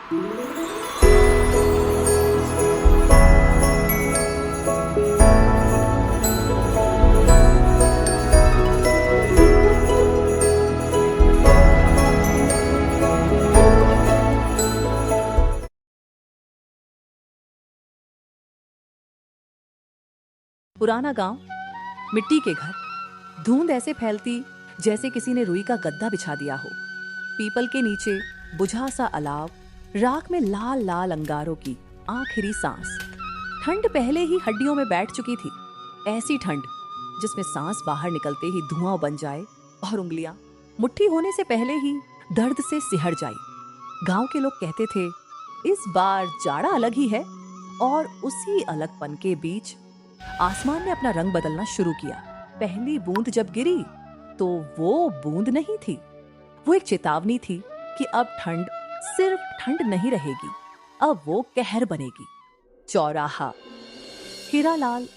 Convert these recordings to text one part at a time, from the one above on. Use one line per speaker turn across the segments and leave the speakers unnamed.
पुराना गांव, मिट्टी के घर, धुंध ऐसे फैलती जैसे किसी ने रुई का गद्दा बिछा दिया हो। पीपल के नीचे बुझा सा अलाव, राख में लाल लाल अंगारों की आखिरी सांस। ठंड पहले ही हड्डियों में बैठ चुकी थी, ऐसी ठंड जिसमें सांस बाहर निकलते ही धुआं बन जाए और उंगलियां मुट्ठी होने से पहले ही दर्द से सिहर जाई। गांव के लोग कहते थे, इस बार जाड़ा अलग ही है। और उसी अलगपन के बीच आसमान ने अपना रंग बदलना शुरू किया। पहली बूंद जब गिरी तो वो बूंद नहीं थी, वो एक चेतावनी थी कि अब ठंड सिर्फ ठंड नहीं रहेगी, अब वो कहर बनेगी। चौराहा, हीरालाल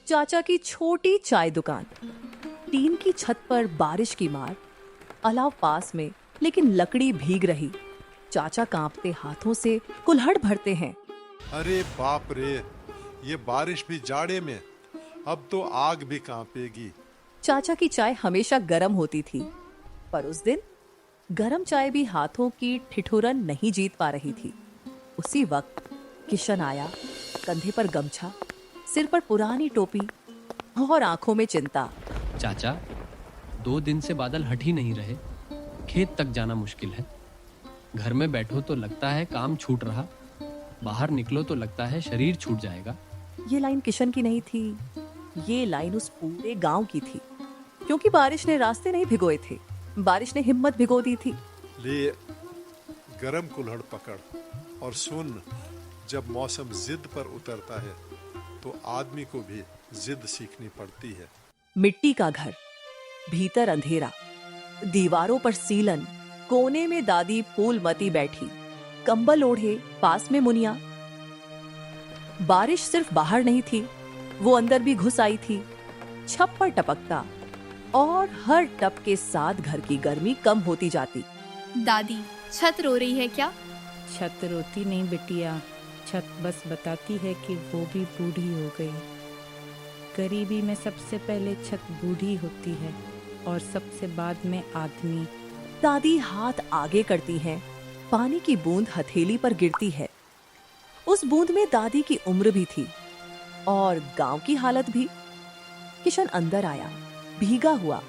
चाचा की छोटी चाय दुकान, टीन की छत पर बारिश की मार, अलाव पास में लेकिन लकड़ी भीग रही। चाचा कांपते हाथों से कुल्हड़ भरते हैं।
अरे बाप रे, ये बारिश भी जाड़े में, अब तो आग भी कांपेगी।
चाचा की चाय हमेशा गर्म होती थी, पर उस दिन गर्म चाय भी हाथों की ठिठुरन नहीं जीत पा रही थी। उसी वक्त किशन आया, कंधे पर गमछा, सिर पर पुरानी टोपी और आंखों में चिंता।
चाचा, 2 दिन से बादल हट ही नहीं रहे, खेत तक जाना मुश्किल है। घर में बैठो तो लगता है काम छूट रहा, बाहर निकलो तो लगता है शरीर छूट जाएगा।
ये लाइन किशन की नहीं थी, ये लाइन उस पूरे गांव की थी, क्योंकि बारिश ने रास्ते नहीं भिगोए थे, बारिश ने हिम्मत भिगो दी थी।
ले गरम कुल्हड़ पकड़ और सुन, जब मौसम जिद पर उतरता है तो आदमी को भी जिद सीखनी पड़ती है।
मिट्टी का घर, भीतर अंधेरा, दीवारों पर सीलन, कोने में दादी फूलमती बैठी, कंबल ओढ़े, पास में मुनिया। बारिश सिर्फ बाहर नहीं थी, वो अंदर भी घुस आई थी। छत पर टपकता और हर टप के साथ घर की गर्मी कम होती जाती।
दादी, छत रो रही है क्या?
छत रोती नहीं बिटिया, छत बस बताती है कि वो भी बूढ़ी हो गई। गरीबी में सबसे पहले छत बूढ़ी होती है और सबसे बाद में आदमी।
दादी हाथ आगे करती हैं, पानी की बूंद हथेली पर गिरती है। उस बूंद में दादी की उम्र भी थी और गांव की हालत भी। किशन अंदर आया, भीगा हुआ।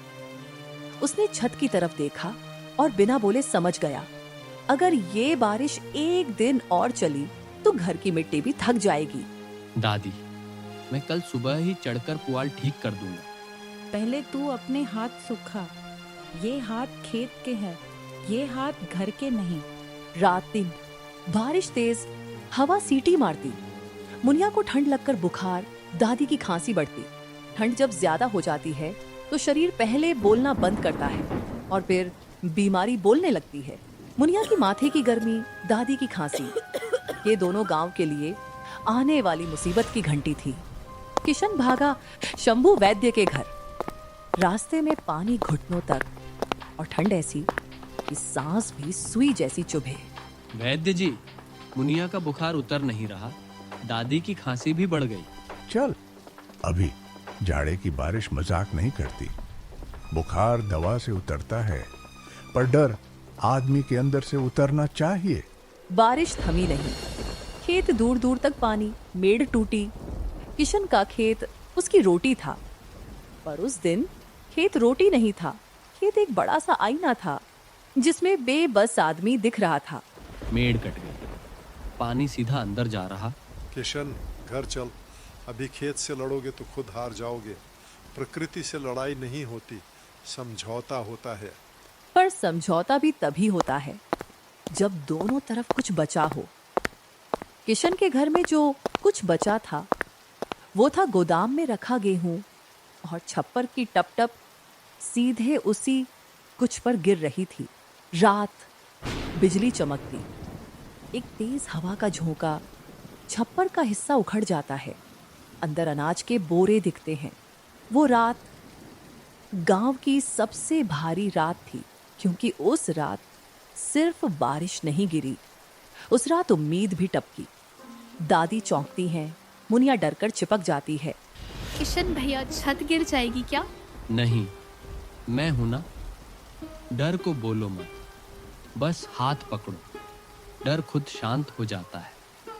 उसने छत की तरफ देखा और बिना बोले समझ गया, अगर ये बारिश एक दिन और चली तो घर की मिट्टी भी थक जाएगी।
दादी, मैं कल सुबह ही चढ़कर पुआल ठीक कर दूंगा।
पहले तू अपने हाथ सूखा, ये हाथ खेत के हैं, ये हाथ घर के नहीं।
रात दिन बारिश तेज, हवा सीटी मारती। मुनिया को ठंड लगकर बुखार, दादी की खांसी बढ़ती। ठंड जब ज्यादा हो जाती है तो शरीर पहले बोलना बंद करता है और फिर बीमारी बोलने लगती है। मुनिया की माथे की गर्मी, दादी की खांसी, ये दोनों गांव के लिए आने वाली मुसीबत की घंटी थी। किशन भागा शंभू वैद्य के घर। रास्ते में पानी घुटनों तक और ठंड ऐसी कि सांस भी सुई जैसी चुभे।
वैद्य जी, मुनिया का बुखार उतर नहीं रहा, दादी की खांसी भी बढ़ गई।
चल, अभी जाड़े की बारिश मजाक नहीं करती। बुखार दवा से उतरता है, पर डर आदमी के अंदर से उतरना चाहिए।
बारिश थमी नहीं, खेत दूर दूर तक पानी, मेड़ टूटी। किशन का खेत उसकी रोटी था, पर उस दिन खेत रोटी नहीं था, खेत एक बड़ा सा आईना था जिसमें बेबस आदमी दिख रहा था।
मेड़ कट गई, पानी सीधा अंदर जा रहा।
किशन, घर चल, अभी खेत से लड़ोगे तो खुद हार जाओगे। प्रकृति से लड़ाई नहीं होती, समझौता होता है।
पर समझौता भी तभी होता है जब दोनों तरफ कुछ बचा हो। किशन के घर में जो कुछ बचा था वो था गोदाम में रखा गेहूं, और छप्पर की टप टप सीधे उसी कुछ पर गिर रही थी। रात, बिजली चमकती, एक तेज हवा का झोंका, छप्पर का हिस्सा उखड़ जाता है, अंदर अनाज के बोरे दिखते हैं। वो रात गांव की सबसे भारी रात थी, क्योंकि उस रात सिर्फ बारिश नहीं गिरी, उस रात उम्मीद भी टपकी। दादी चौंकती हैं, मुनिया डरकर चिपक जाती है।
किशन भैया, छत गिर जाएगी क्या?
नहीं, मैं हूं ना। डर को बोलो मत, बस हाथ पकड़ो, डर खुद शांत हो जाता है।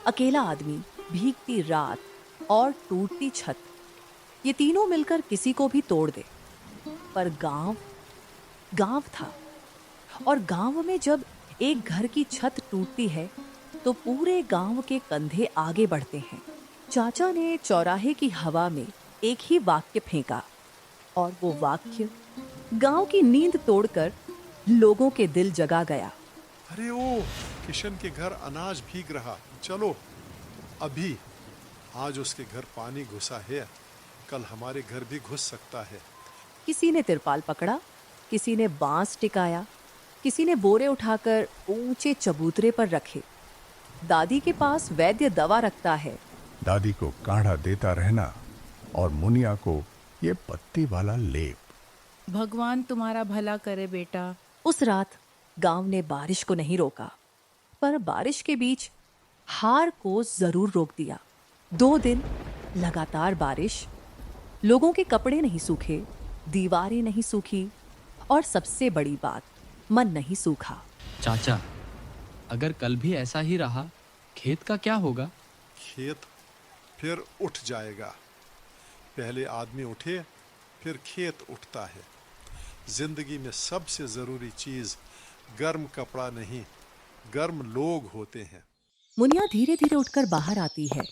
अकेला आदमी, भीगती रात और टूटती छत, ये तीनों मिलकर किसी को भी तोड़ दे। पर गांव गांव था, और गांव में जब एक घर की छत टूटती है तो पूरे गांव के कंधे आगे बढ़ते हैं। चाचा ने चौराहे की हवा में एक ही वाक्य फेंका, और वो वाक्य गांव की नींद तोड़कर लोगों के दिल जगा गया।
अरे ओ, किशन के घर अनाज भीग रहा, चलो अभी। आज उसके घर पानी घुसा है, कल हमारे घर भी घुस सकता है।
किसी ने तिरपाल पकड़ा, किसी ने बांस टिकाया, किसी ने बोरे उठाकर ऊंचे चबूतरे पर रखे। दादी के पास वैद्य दवा रखता है।
दादी को काढ़ा देता रहना और मुनिया को ये पत्ती वाला लेप।
भगवान तुम्हारा भला करे बेटा।
उस रात गांव ने बारिश को नहीं रोका, पर बारिश के बीच हार को जरूर रोक दिया। 2 दिन लगातार बारिश, लोगों के कपड़े नहीं सूखे, दीवारें नहीं सूखी, और सबसे बड़ी बात, मन नहीं सूखा।
चाचा, अगर कल भी ऐसा ही रहा, खेत का क्या होगा?
खेत फिर उठ जाएगा। पहले आदमी उठे, फिर खेत उठता है। जिंदगी में सबसे जरूरी चीज गर्म कपड़ा नहीं, गर्म लोग होते हैं।
मुनिया धीरे धीरे उठकर बाहर आती है।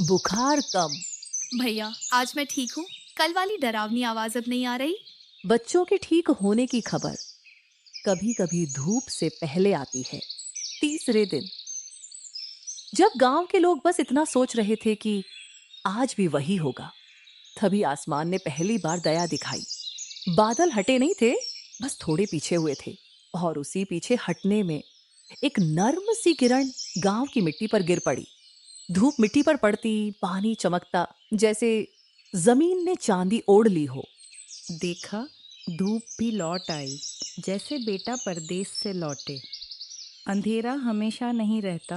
बुखार कम,
भैया, आज मैं ठीक हूँ। कल वाली डरावनी आवाज अब नहीं आ रही।
बच्चों के ठीक होने की खबर कभी कभी धूप से पहले आती है। तीसरे दिन, जब गांव के लोग बस इतना सोच रहे थे कि आज भी वही होगा, तभी आसमान ने पहली बार दया दिखाई। बादल हटे नहीं थे, बस थोड़े पीछे हुए थे, और उसी पीछे हटने में एक नर्म सी किरण गांव की मिट्टी पर गिर पड़ी। धूप मिट्टी पर पड़ती, पानी चमकता, जैसे जमीन ने चांदी ओढ़ ली हो।
देखा, धूप भी लौट आई, जैसे बेटा परदेश से लौटे। अंधेरा हमेशा नहीं रहता,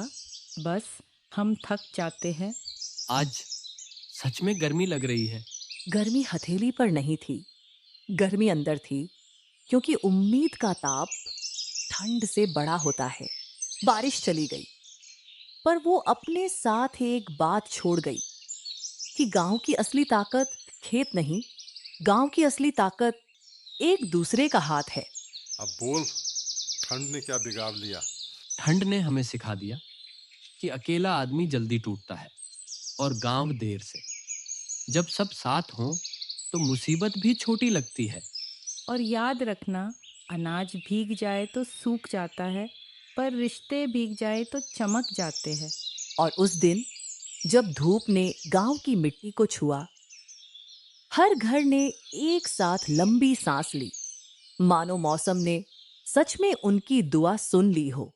बस हम थक जाते हैं।
आज सच में गर्मी लग रही है।
गर्मी हथेली पर नहीं थी, गर्मी अंदर थी, क्योंकि उम्मीद का ताप ठंड से बड़ा होता है। बारिश चली गई, पर वो अपने साथ एक बात छोड़ गई कि गांव की असली ताकत खेत नहीं, गांव की असली ताकत एक दूसरे का हाथ है।
अब बोल, ठंड ने क्या बिगाड़ लिया?
ठंड ने हमें सिखा दिया कि अकेला आदमी जल्दी टूटता है, और गांव देर से। जब सब साथ हों तो मुसीबत भी छोटी लगती है।
और याद रखना, अनाज भीग जाए तो सूख जाता है, पर रिश्ते भीग जाए तो चमक जाते हैं।
और उस दिन जब धूप ने गांव की मिट्टी को छुआ, हर घर ने एक साथ लंबी सांस ली, मानो मौसम ने सच में उनकी दुआ सुन ली हो।